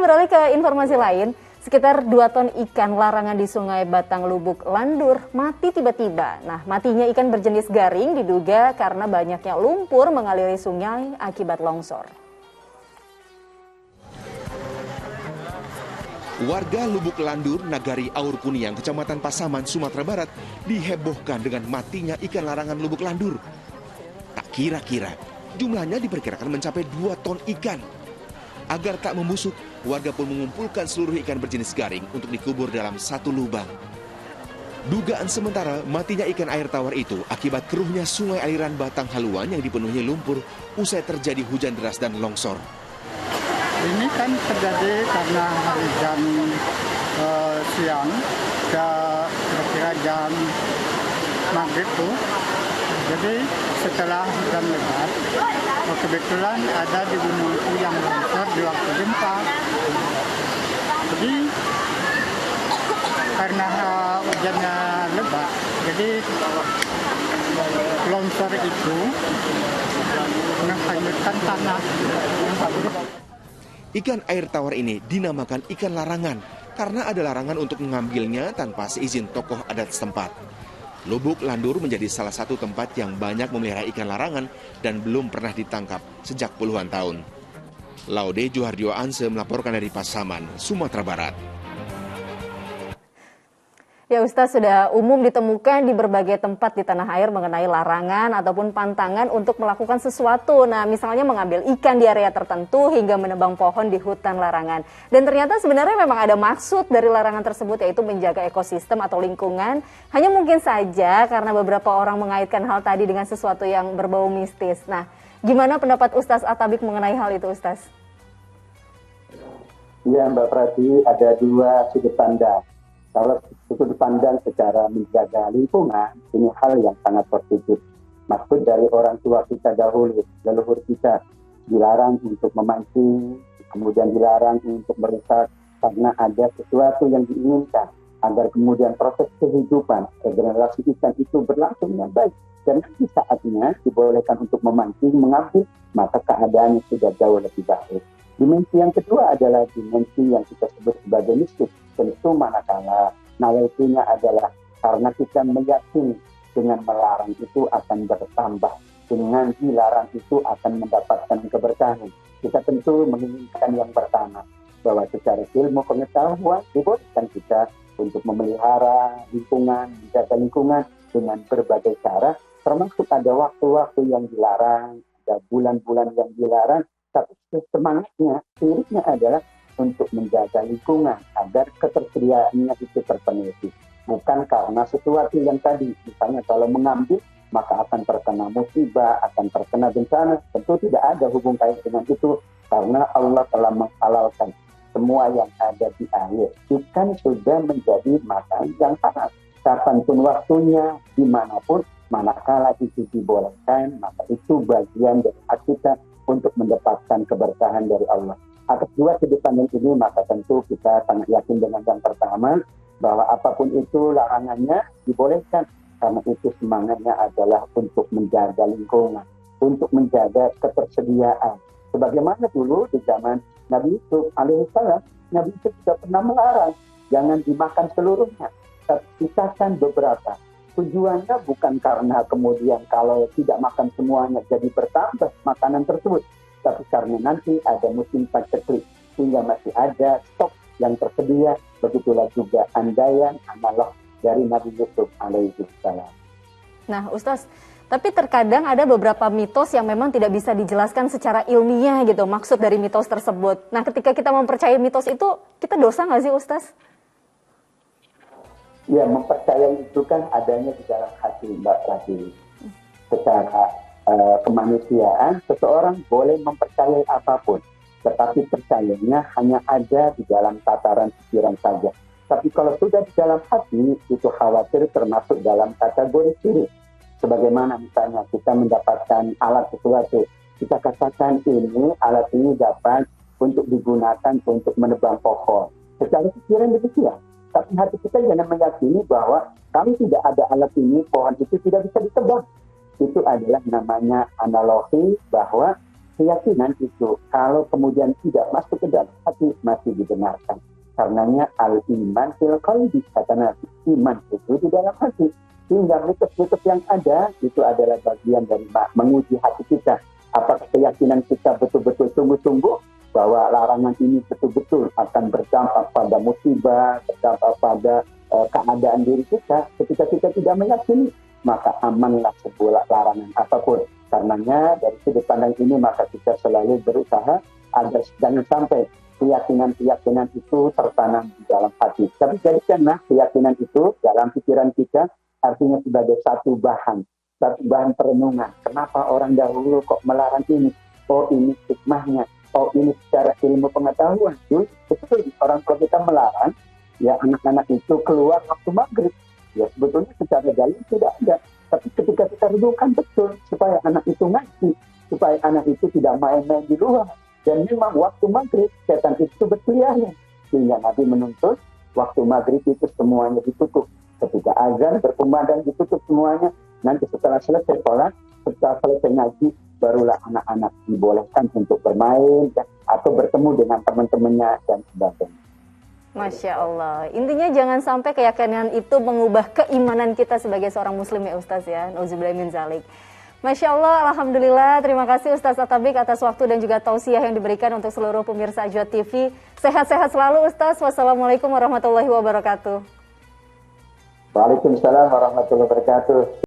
beralih ke informasi lain. Sekitar 2 ton ikan larangan di Sungai Batang Lubuk Landur mati tiba-tiba. Nah, matinya ikan berjenis garing diduga karena banyaknya lumpur mengaliri sungai akibat longsor. Warga Lubuk Landur, Nagari Aur Kuniang, Kecamatan Pasaman, Sumatera Barat dihebohkan dengan matinya ikan larangan Lubuk Landur. Tak kira-kira, jumlahnya diperkirakan mencapai 2 ton ikan. Agar tak membusuk, warga pun mengumpulkan seluruh ikan berjenis garing untuk dikubur dalam satu lubang. Dugaan sementara matinya ikan air tawar itu akibat keruhnya sungai aliran Batang Haluan yang dipenuhi lumpur usai terjadi hujan deras dan longsor. Ini kan terjadi karena hari jam siang, kira-kira jam maghrib tuh. Jadi setelah hujan lebat, kebetulan ada di gunungku yang longsor di waktu gempa. Jadi karena hujannya lebat, jadi longsor itu menghanyutkan tanah. Ikan air tawar ini dinamakan ikan larangan karena ada larangan untuk mengambilnya tanpa seizin tokoh adat setempat. Lubuk Landur menjadi salah satu tempat yang banyak memelihara ikan larangan dan belum pernah ditangkap sejak puluhan tahun. Laude Juhardio Anse melaporkan dari Pasaman, Sumatera Barat. Ya Ustaz, sudah umum ditemukan di berbagai tempat di tanah air mengenai larangan ataupun pantangan untuk melakukan sesuatu. Nah, misalnya mengambil ikan di area tertentu hingga menebang pohon di hutan larangan. Dan ternyata sebenarnya memang ada maksud dari larangan tersebut, yaitu menjaga ekosistem atau lingkungan. Hanya mungkin saja karena beberapa orang mengaitkan hal tadi dengan sesuatu yang berbau mistis. Nah, gimana pendapat Ustaz Atabik mengenai hal itu, Ustaz? Ya, Mbak Prati, ada 2 sudut pandang. Kalau sudut pandang secara menjaga lingkungan, ini hal yang sangat positif. Maksud dari orang tua kita dahulu, leluhur kita, dilarang untuk memancing, kemudian dilarang untuk merusak, karena ada sesuatu yang diinginkan, agar kemudian proses kehidupan regenerasi ikan itu berlangsung dengan baik. Dan nanti saatnya dibolehkan untuk memancing, mengambil, maka keadaannya sudah jauh lebih baik. Dimensi yang kedua adalah dimensi yang kita sebut sebagai mistik. Tentu manakala nawainya adalah karena kita meyakini dengan melarang itu akan bertambah, dengan dilarang itu akan mendapatkan keberkahan. Kita tentu menginginkan yang pertama, bahwa secara ilmu pengetahuan dibolehkan kita untuk memelihara lingkungan, menjaga lingkungan dengan berbagai cara, termasuk ada waktu-waktu yang dilarang, ada bulan-bulan yang dilarang, tapi semangatnya, spiritnya adalah untuk menjaga lingkungan agar ketersediaannya itu terpenuhi. Bukan karena sesuatu yang tadi, misalnya kalau mengambil maka akan terkena musibah, akan terkena bencana. Tentu tidak ada hubung kait dengan itu karena Allah telah menghalalkan semua yang ada di air. Ikan sudah menjadi makanan yang halal. Kapanpun waktunya, dimanapun, manakala itu dibolehkan, maka itu bagian dari hak kita untuk mendapatkan keberkahan dari Allah. Atas 2 sudut pandang ini, maka tentu kita sangat yakin dengan yang pertama, bahwa apapun itu larangannya dibolehkan, karena itu semangatnya adalah untuk menjaga lingkungan, untuk menjaga ketersediaan. Sebagaimana dulu di zaman Nabi Yusuf alaihissalam, Nabi Yusuf juga pernah melarang, jangan dimakan seluruhnya, tapi sisakan beberapa. Tujuannya bukan karena kemudian kalau tidak makan semuanya jadi bertambah makanan tersebut, tapi karena nanti ada musim paceklik sehingga masih ada stok yang tersedia. Begitulah juga andaian analog dari Nabi Yusuf alaihissalam. Nah Ustaz, tapi terkadang ada beberapa mitos yang memang tidak bisa dijelaskan secara ilmiah gitu, maksud dari mitos tersebut. Nah ketika kita mempercayai mitos itu, kita dosa nggak sih Ustaz? Ya, mempercayai itu kan adanya di dalam hati, Mbak Rati. Secara kemanusiaan, seseorang boleh mempercayai apapun, tetapi percayanya hanya ada di dalam tataran pikiran saja. Tapi kalau sudah di dalam hati, itu khawatir termasuk dalam kategori syirik. Sebagaimana misalnya kita mendapatkan alat sesuatu, kita katakan ini, alat ini dapat untuk digunakan untuk menebang pohon. Secara pikiran demikian. Tapi hati kita jangan meyakini bahwa kalau tidak ada alat ini, pohon itu tidak bisa ditebang. Itu adalah namanya analogi bahwa keyakinan itu kalau kemudian tidak masuk ke dalam hati masih dibenarkan. Karenanya al-iman fil qalbi, kata Nabi, iman itu di dalam hati. Sehingga mitos-mitos yang ada itu adalah bagian dari menguji hati kita. Apakah keyakinan kita betul-betul sungguh-sungguh bahwa larangan ini betul-betul akan berdampak pada musibah, berdampak pada keadaan diri kita. Ketika kita tidak meyakini, maka amanlah sebuah larangan apapun. Karenanya dari sudut pandang ini maka kita selalu berusaha agar jangan sampai keyakinan-keyakinan itu tertanam di dalam hati. Tapi jadikanlah keyakinan itu dalam pikiran kita artinya sebagai satu bahan perenungan. Kenapa orang dahulu kok melarang ini? Oh ini hikmahnya. Oh ini secara ilmu pengetahuan. Betul, orang tua kita melarang ya anak-anak itu keluar waktu maghrib. Ya sebetulnya secara dalil tidak ada. Tapi ketika kita renungkan betul supaya anak itu ngaji, supaya anak itu tidak main-main di luar. Dan memang waktu maghrib setan itu berkeliaran. Sehingga Nabi menuntut waktu maghrib itu semuanya ditutup. Ketika azan berkumandang ditutup semuanya. Nanti setelah selesai sholat, setelah selesai ngaji, barulah anak-anak dibolehkan untuk bermain ya, atau bertemu dengan teman-temannya dan sebagainya. Masya Allah. Intinya jangan sampai keyakinan itu mengubah keimanan kita sebagai seorang muslim ya Ustaz ya. Nauzubillah min zalik. Masya Allah, Alhamdulillah. Terima kasih Ustaz Atabik atas waktu dan juga tausiah yang diberikan untuk seluruh pemirsa Ajwa TV. Sehat-sehat selalu Ustaz. Wassalamualaikum warahmatullahi wabarakatuh. Waalaikumsalam warahmatullahi wabarakatuh.